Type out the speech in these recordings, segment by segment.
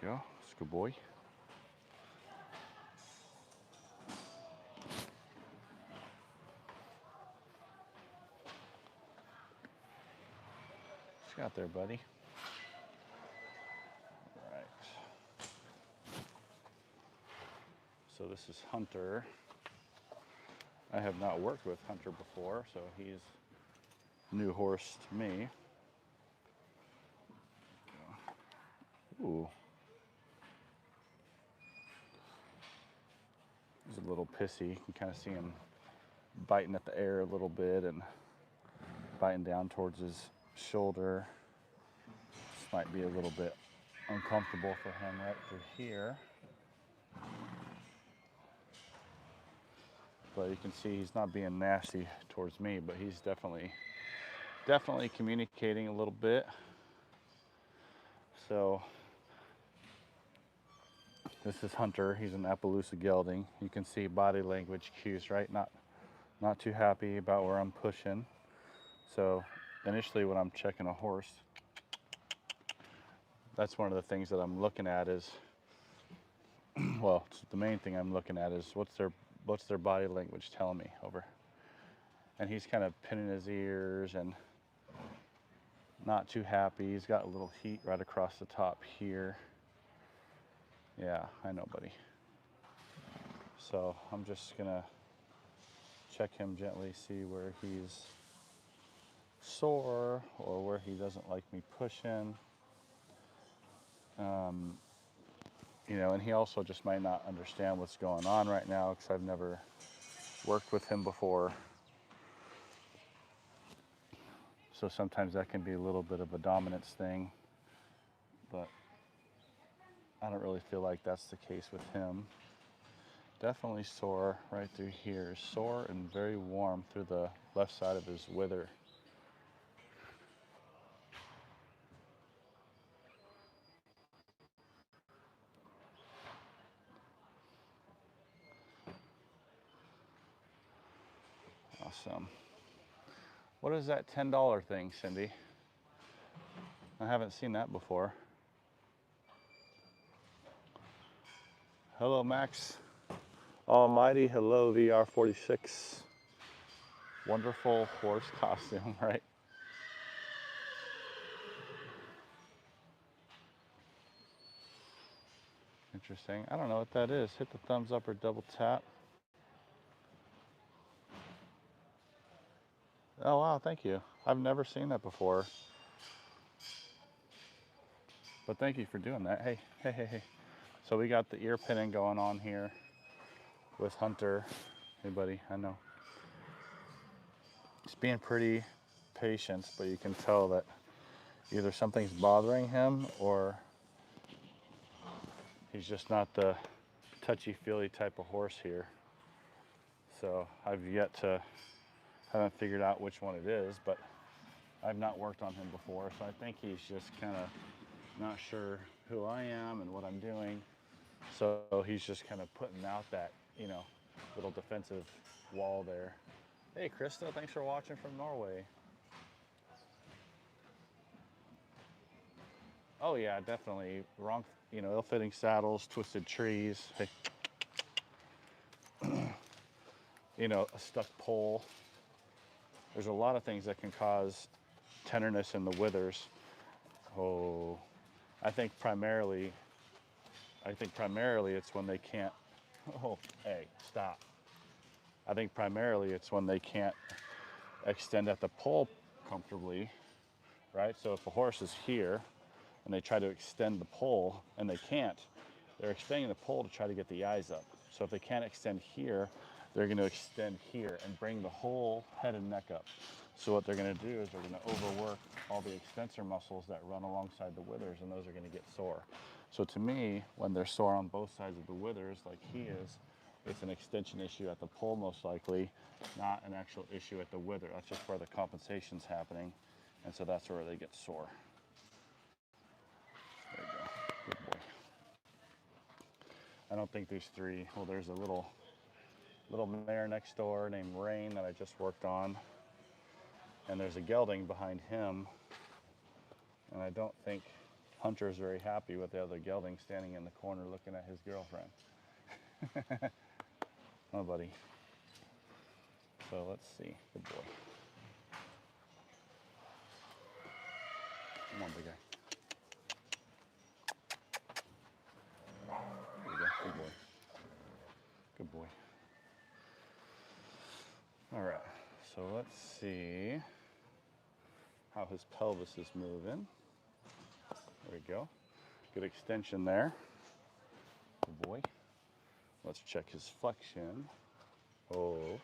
Go. That's a good boy. What you got there, buddy? All right. So this is Hunter. I have not worked with Hunter before, so he's a new horse to me. Ooh. He's a little pissy. You can kind of see him biting at the air a little bit and biting down towards his shoulder. This might be a little bit uncomfortable for him right through here. But you can see he's not being nasty towards me, but he's definitely communicating a little bit. So this is Hunter. He's an Appaloosa gelding. You can see body language cues, right? Not too happy about where I'm pushing. So initially when I'm checking a horse, that's one of the things that I'm looking at is, well, the main thing I'm looking at is what's their body language telling me over. And he's kind of pinning his ears and not too happy. He's got a little heat right across the top here. Yeah, I know, buddy. So I'm just gonna check him gently, see where he's sore or where he doesn't like me pushing. You know, and he also just might not understand what's going on right now because I've never worked with him before. So sometimes that can be a little bit of a dominance thing, but I don't really feel like that's the case with him. Definitely sore right through here. Sore and very warm through the left side of his wither. Awesome. What is that $10 thing, Cindy? I haven't seen that before. Hello, Max. Almighty, hello, VR46. Wonderful horse costume, right? Interesting. I don't know what that is. Hit the thumbs up or double tap. Oh, wow, thank you. I've never seen that before. But thank you for doing that. Hey, hey, hey, hey. So we got the ear pinning going on here with Hunter. Hey, buddy, I know. He's being pretty patient, but you can tell that either something's bothering him or he's just not the touchy-feely type of horse here. So I've haven't figured out which one it is, but I've not worked on him before, so I think he's just kind of not sure who I am and what I'm doing. So he's just kind of putting out that, you know, little defensive wall there. Hey, Krista, thanks for watching from Norway. Oh yeah, definitely. Wrong, you know, ill-fitting saddles, twisted trees. Hey. You know, a stuck pole. There's a lot of things that can cause tenderness in the withers. Oh, I think primarily it's when they can't, oh, hey, stop. I think primarily it's when they can't extend at the pole comfortably, right? So if a horse is here and they try to extend the pole and they can't, they're extending the pole to try to get the eyes up. So if they can't extend here, they're going to extend here and bring the whole head and neck up. So what they're going to do is they're going to overwork all the extensor muscles that run alongside the withers, and those are going to get sore. So to me, when they're sore on both sides of the withers, like he is, it's an extension issue at the pole most likely, not an actual issue at the wither. That's just where the compensation's happening, and so that's where they get sore. There you go. Good boy. I don't think there's three. Well, there's a little mare next door named Rain that I just worked on. And there's a gelding behind him. And I don't think Hunter's very happy with the other gelding standing in the corner looking at his girlfriend. Oh, buddy. So let's see. Good boy. Come on, big guy. There you go. Good boy. Good boy. All right. So let's see how his pelvis is moving. There we go. Good extension there. Good boy. Let's check his flexion. Oh.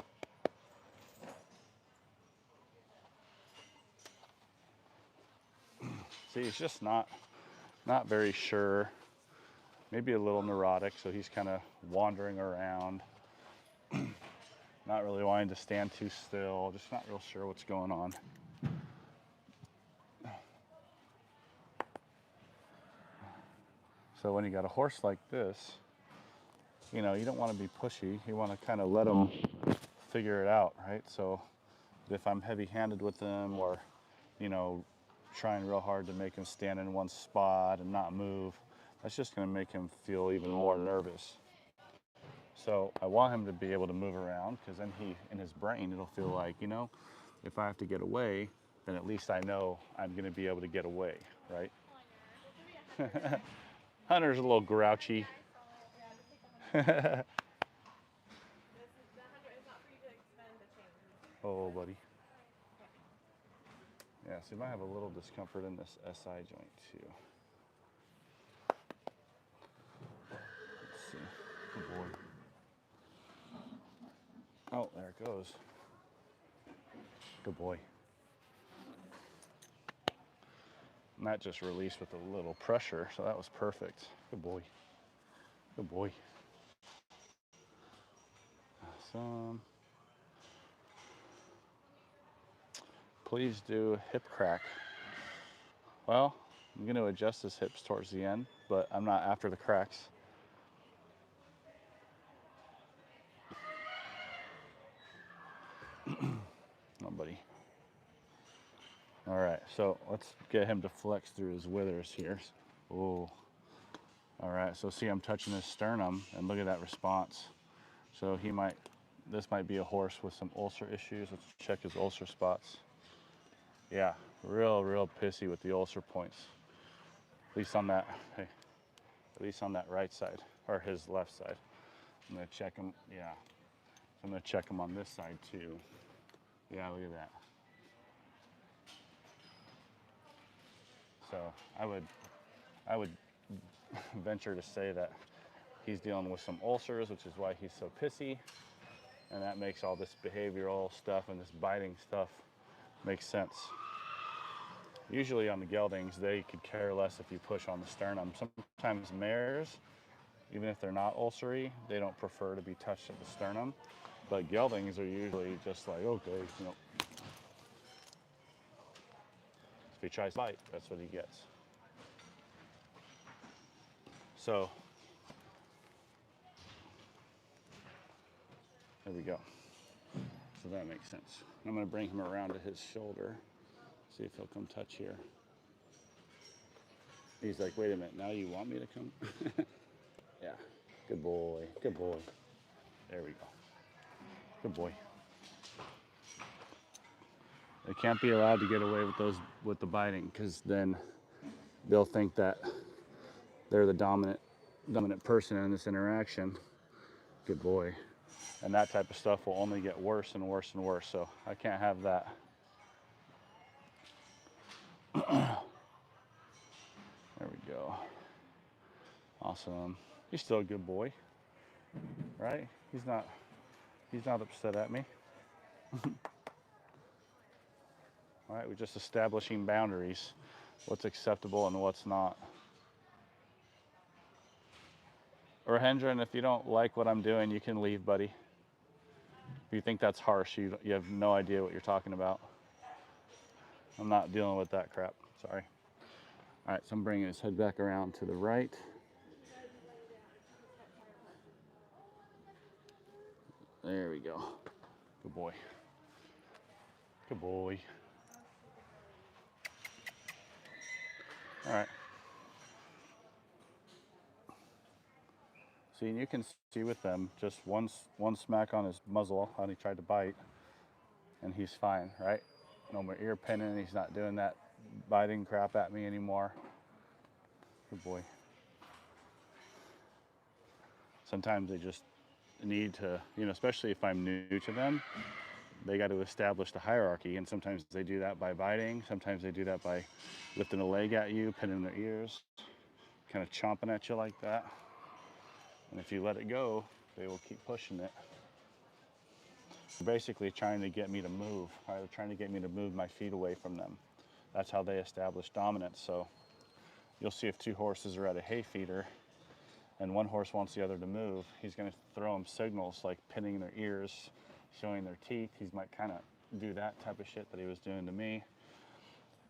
See, he's just not very sure. Maybe a little neurotic, so he's kind of wandering around. Not really wanting to stand too still, just not real sure what's going on. So when you got a horse like this, you know, you don't want to be pushy. You want to kind of let them figure it out, right? So if I'm heavy-handed with them, or, you know, trying real hard to make him stand in one spot and not move, that's just going to make him feel even more nervous. So I want him to be able to move around, because then in his brain, it'll feel like, you know, if I have to get away, then at least I know I'm going to be able to get away, right? Hunter's a little grouchy. Oh, buddy. Yeah, so you might have a little discomfort in this SI joint too. Let's see. Good boy. Oh, there it goes. Good boy. And that just released with a little pressure, so that was perfect. Good boy. Good boy. Awesome. Please do hip crack. Well, I'm going to adjust his hips towards the end, but I'm not after the cracks. Oh, buddy. All right, so let's get him to flex through his withers here. Oh. All right, so see, I'm touching his sternum, and look at that response. So this might be a horse with some ulcer issues. Let's check his ulcer spots. Yeah, real pissy with the ulcer points. At least on that, hey, at least on that right side, or his left side. I'm gonna check him, yeah. So I'm gonna check him on this side too. Yeah, look at that. So I would venture to say that he's dealing with some ulcers, which is why he's so pissy. And that makes all this behavioral stuff and this biting stuff make sense. Usually on the geldings, they could care less if you push on the sternum. Sometimes mares, even if they're not ulcery, they don't prefer to be touched at the sternum. But geldings are usually just like, okay, you know. If he tries to bite, that's what he gets. So, there we go. So that makes sense. I'm gonna bring him around to his shoulder, see if he'll come touch here. He's like, wait a minute, now you want me to come? Yeah, good boy, good boy. There we go. Good boy. They can't be allowed to get away with the biting, because then they'll think that they're the dominant person in this interaction. Good boy. And that type of stuff will only get worse and worse and worse. So I can't have that. There we go. Awesome. He's still a good boy, right? He's not upset at me. All right, we're just establishing boundaries, what's acceptable and what's not. Or Hendren, if you don't like what I'm doing, you can leave, buddy. If you think that's harsh, you have no idea what you're talking about. I'm not dealing with that crap, sorry. All right, so I'm bringing his head back around to the right. There we go. Good boy. Good boy. All right. See, and you can see with them, just one smack on his muzzle, and he tried to bite, and he's fine, right? No more ear pinning, he's not doing that biting crap at me anymore. Good boy. Sometimes they just need to, especially if I'm new to them, they got to establish the hierarchy, and sometimes they do that by biting, sometimes they do that by lifting a leg at you, pinning their ears, kind of chomping at you like that. And if you let it go, they will keep pushing it. They're basically trying to get me to move, right? They're trying to get me to move my feet away from them. That's how they establish dominance. So you'll see if two horses are at a hay feeder and one horse wants the other to move, he's going to throw them signals like pinning their ears, showing their teeth. He might kind of do that type of shit that he was doing to me.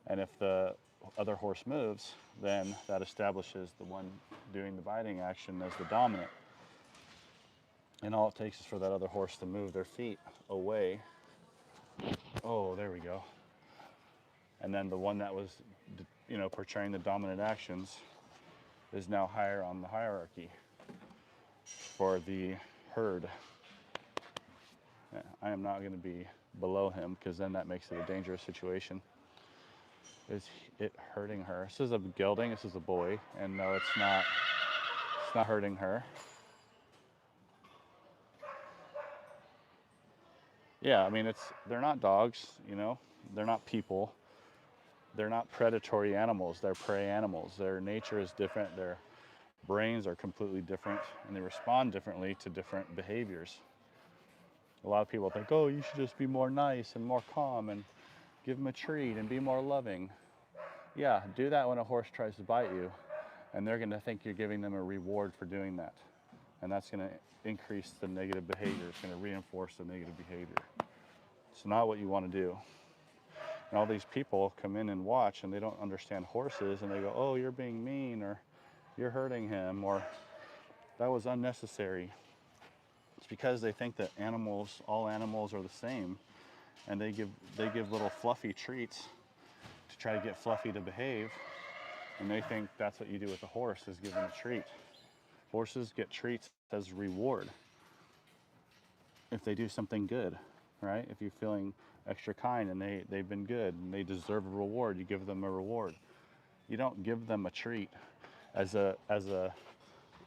And if the other horse moves, then that establishes the one doing the biting action as the dominant. And all it takes is for that other horse to move their feet away. Oh, there we go. And then the one that was, portraying the dominant actions is now higher on the hierarchy for the herd. I am not going to be below him, because then that makes it a dangerous situation. Is it hurting her? This is a gelding, this is a boy, and no, it's not hurting her. Yeah, I mean, they're not dogs, they're not people. They're not predatory animals, they're prey animals. Their nature is different, their brains are completely different, and they respond differently to different behaviors. A lot of people think, oh, you should just be more nice and more calm and give them a treat and be more loving. Yeah, do that when a horse tries to bite you, and they're gonna think you're giving them a reward for doing that. And that's gonna increase the negative behavior. It's gonna reinforce the negative behavior. It's not what you wanna do. And all these people come in and watch, and they don't understand horses, and they go, oh, you're being mean, or you're hurting him, or that was unnecessary. It's because they think that all animals are the same, and they give little Fluffy treats to try to get Fluffy to behave, and they think that's what you do with a horse, is give them a treat. Horses get treats as reward if they do something good, right? If you're feeling extra kind and they've been good and they deserve a reward, you give them a reward. You don't give them a treat as a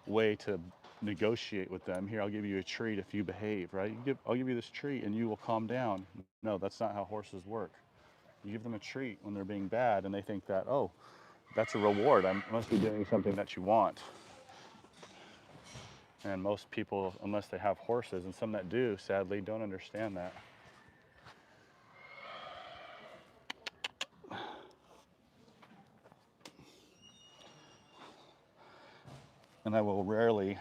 way to negotiate with them. Here, I'll give you a treat if you behave, right? I'll give you this treat and you will calm down. No, that's not how horses work. You give them a treat when they're being bad, and they think that, oh, that's a reward. I must be doing something that you want. And most people, unless they have horses, and some that do, sadly, don't understand that. And I will rarely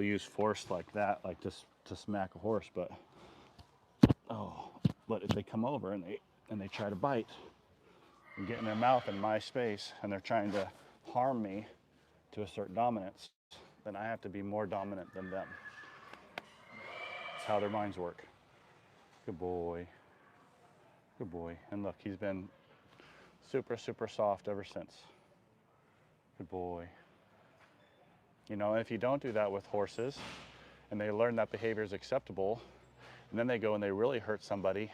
use force like that, like to smack a horse, but if they come over and they try to bite and get in their mouth in my space, and they're trying to harm me to assert dominance, then I have to be more dominant than them. That's how their minds work. Good boy. Good boy. And look, he's been super, super soft ever since. Good boy. If you don't do that with horses, and they learn that behavior is acceptable, and then they go and they really hurt somebody,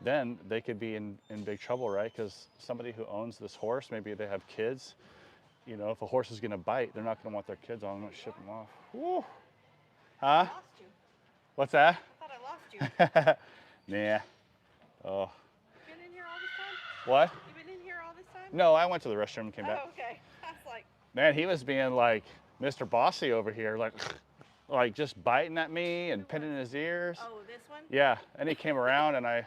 then they could be in big trouble, right? Because somebody who owns this horse, maybe they have kids, if a horse is gonna bite, they're not gonna want their kids on them, ship them off. Woo. Huh? I lost you. What's that? I thought I lost you. Nah. Oh. You been in here all this time? What? You been in here all this time? No, I went to the restroom and came back. Oh, okay. I was like, Man, he was being like Mr. Bossy over here, like just biting at me and pinning his ears. oh, this one? Yeah, and he came around and I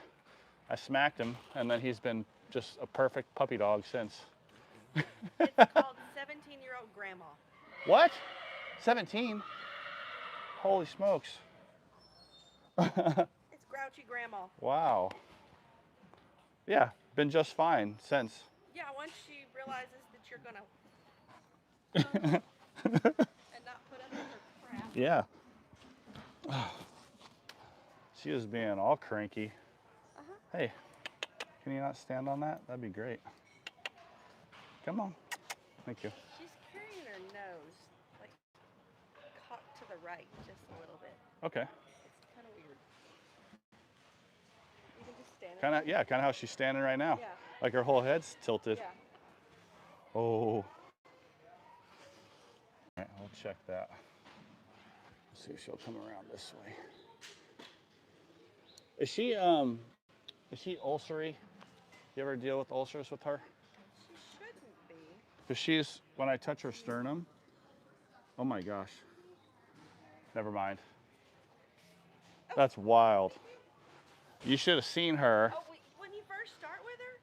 smacked him, and then he's been just a perfect puppy dog since. It's called 17-year-old grandma. What? 17? Holy smokes. It's grouchy grandma. Wow. Yeah, been just fine since. Yeah, once she realizes that you're gonna and not put up with her crap. Yeah. She was being all cranky. Hey, can you not stand on that? That'd be great. Come on. Thank you. She's carrying her nose. Like, right just a little bit. Okay. It's kind of weird. You can just stand. Kind of, yeah, kind of how she's standing right now. Yeah. Like her whole head's tilted. Yeah. Oh. All right, we'll check that. Let's see if she'll come around this way. Is she ulcery? You ever deal with ulcers with her? She shouldn't be. Because she's, when I touch her sternum, oh my gosh. Never mind. That's wild. You should have seen her. Oh, wait, when you first start with her,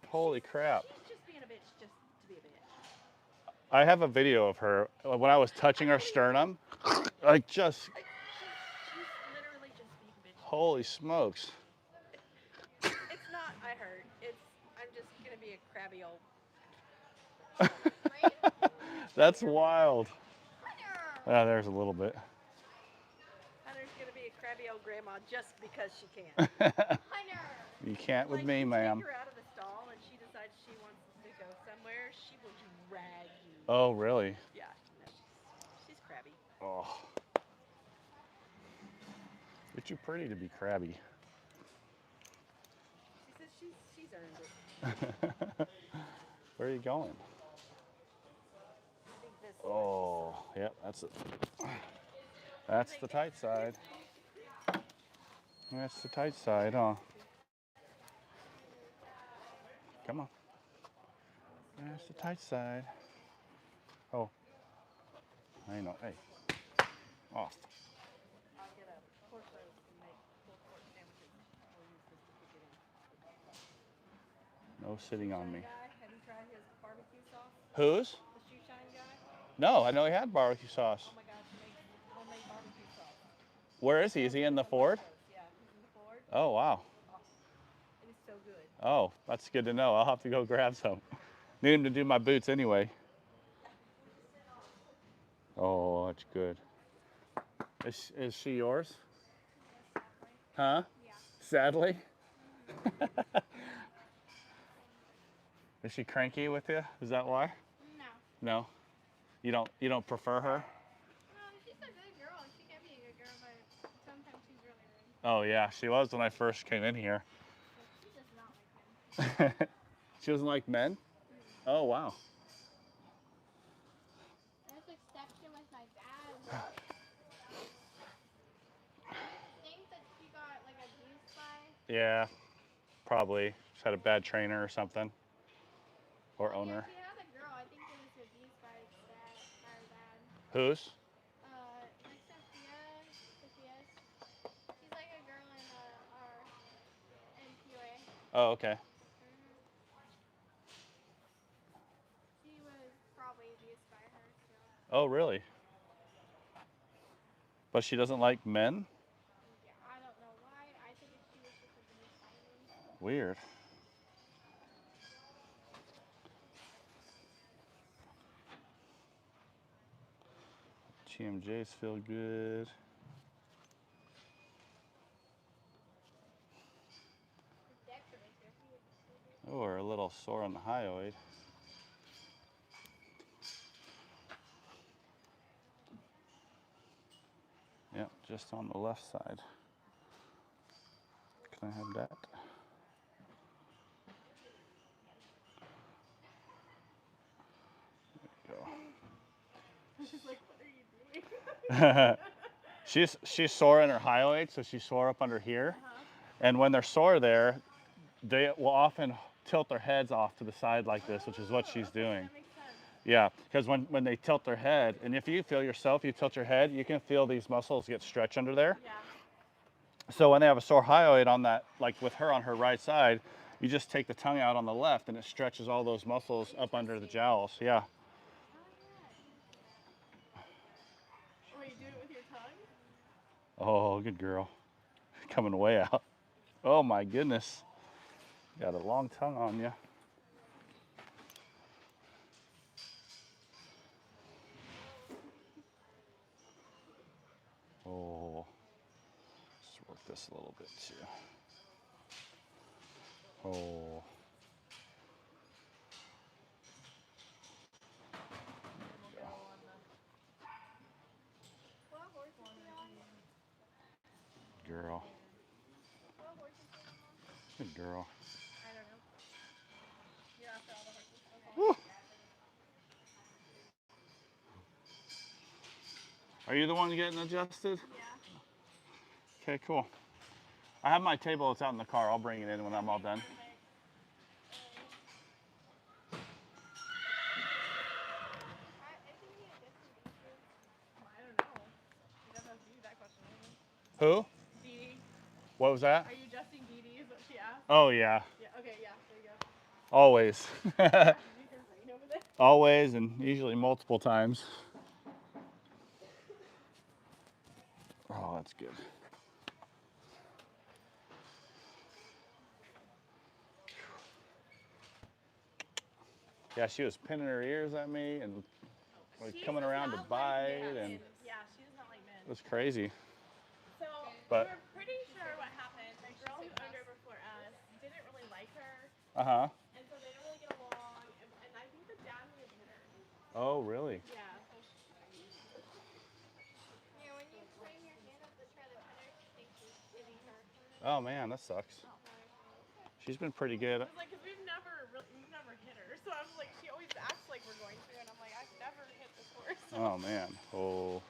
Holy crap. she's just being a bitch just to be a bitch. I have a video of her when I was touching her sternum. Like just, She's literally just being a bitch. holy smokes. It's not, I heard. I'm just going to be a crabby old. That's wild. Ah, there's a little bit. Hunter's going to be a crabby old grandma just because she can. Hunter! You can't with Like, me, you ma'am. take her out of the stall and she decides she wants to go somewhere, she will drag you. Oh, really? Yeah, no, she's crabby. Oh. You're too pretty to be crabby. She says she's earned it. Where are you going? I think this Oh, yep, that's it. That's the tight side. That's the tight side, huh? Come on. That's the tight side. Oh. I know. Hey. Off. I'll get a pork roast and make pulled pork sandwiches. We'll use this to cook it in. No sitting on me. Guy, have you tried his barbecue sauce? Whose? The shoe shine guy? No, I know he had barbecue sauce. Oh my gosh, he makes homemade barbecue sauce. Where is he? Is he in the Ford? Yeah, he's in the Ford. Oh, wow. It is so good. Oh, that's good to know. I'll have to go grab some. Need him to do my boots anyway. Oh, that's good. Is she yours? Huh? Yeah. Sadly? Is she cranky with you? Is that why? No. No? You don't prefer her? No, she's a good girl. She can be a good girl, but sometimes she's really rude. Oh yeah, she was when I first came in here. She does not like men. She doesn't like men? Oh wow. There's an exception with my dad. I think that she got like abused by. Yeah, probably. She had a bad trainer or something. Or owner. Yeah, she had a girl. I think it was abused by her dad. Whose? Like Sophia. She's like a girl in our NQA. Oh, okay. She was probably abused by her. So. Oh, really? But she doesn't like men? Yeah, I don't know why. I think she was just abused by me. Weird. TMJs feel good. Oh, we're a little sore on the hyoid. Yep, just on the left side. Can I have that? There we She's like, what are you doing? go. She's sore in her hyoid, so she's sore up under here. And when they're sore there, they will often tilt their heads off to the side like this, which is what she's doing. That makes sense. Yeah, because when they tilt their head, and if you feel yourself, you tilt your head, you can feel these muscles get stretched under there. Yeah. So when they have a sore hyoid on that, like with her on her right side, you just take the tongue out on the left and it stretches all those muscles up under the jowls. Yeah. Oh, you do it with your tongue? Oh, good girl. Coming way out. Oh my goodness. Got a long tongue on you. Oh, let's work this a little bit too. Oh. Well, I don't know. You're after all the horses. That's all. Woo. Are you the one getting adjusted? Yeah. Okay, cool. I have my table. It's out in the car. I'll bring it in when I'm all done. Perfect. Isn't he adjusting beaches? I don't know. You don't have to do that question. Who? Dee. What was that? Are you adjusting Dee is what she asked? Oh, yeah. Yeah, okay, yeah, there you go. Always. You hear rain over there? Always, and usually multiple times. Oh, that's good. Yeah, she was pinning her ears at me and like She coming does around to not like bite, men. and Yeah, she does not like men. it was crazy. So But- we're pretty sure what happened. The girl who owned her before us didn't really like her, Uh-huh. and so they don't really get along. And I think the dad may have hit her. Oh, really? Yeah. Yeah, when you bring your hand up to try to pet her, she thinks she's hitting her. Oh, man, that sucks. She's been pretty good. It's like, 'cause we've never hit her. So I'm like, she always acts like we're going to, and I'm like, I've never hit this horse. Oh, man. Oh.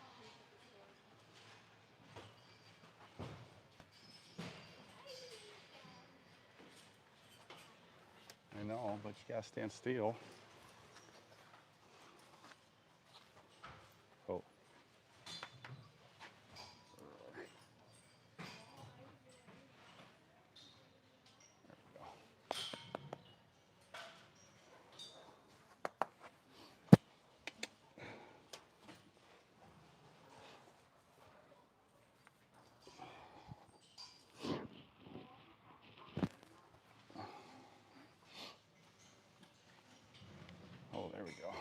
I know, but you gotta stand still. Oh. Oh, there we go.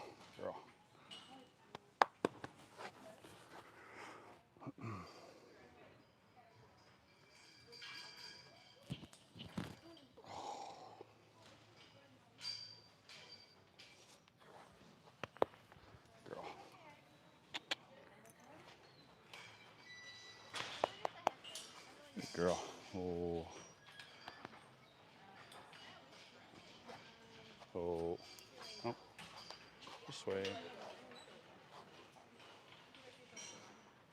Girl. Girl. Good girl. Oh. Oh. Oh. This way.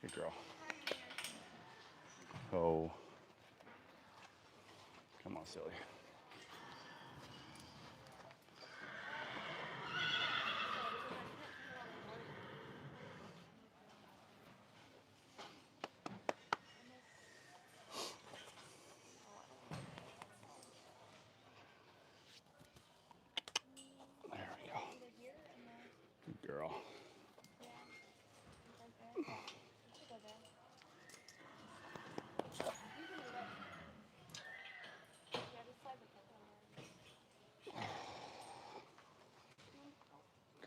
Good girl. Oh. Come on, silly. There we go. Good girl.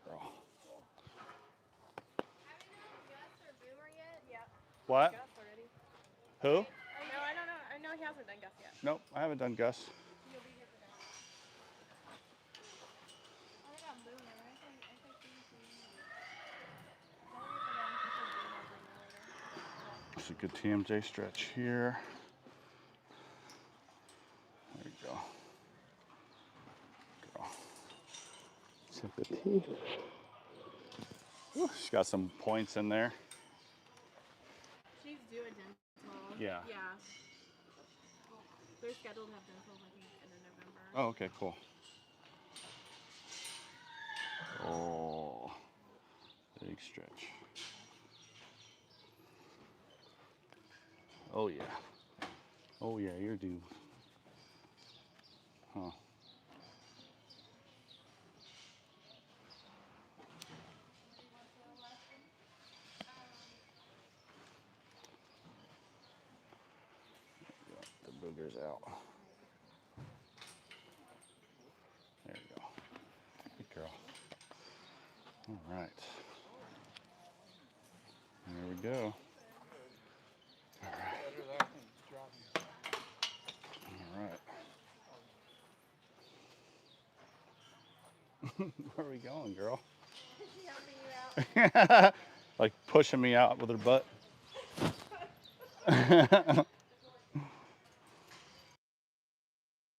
Girl. Have you done Gus or Boomer yet? Yeah. What? Gus already. Who? No, I don't know. I know he hasn't done Gus yet. Nope, I haven't done Gus. You'll be here for that. I got Boomer. I think he's It's a good TMJ stretch here. There you go. Girl. Sympathy. Ooh, she's got some points in there. She's due a dental. Yeah. Yeah. They're scheduled to have dental, I think, end of November. Oh, okay, cool. Oh, big stretch. Oh, yeah. Oh, yeah, you're due. Huh. The booger's out. There you go. Good girl. All right. There we go. All right. Where are we going, girl? Is she helping you out? Like pushing me out with her butt.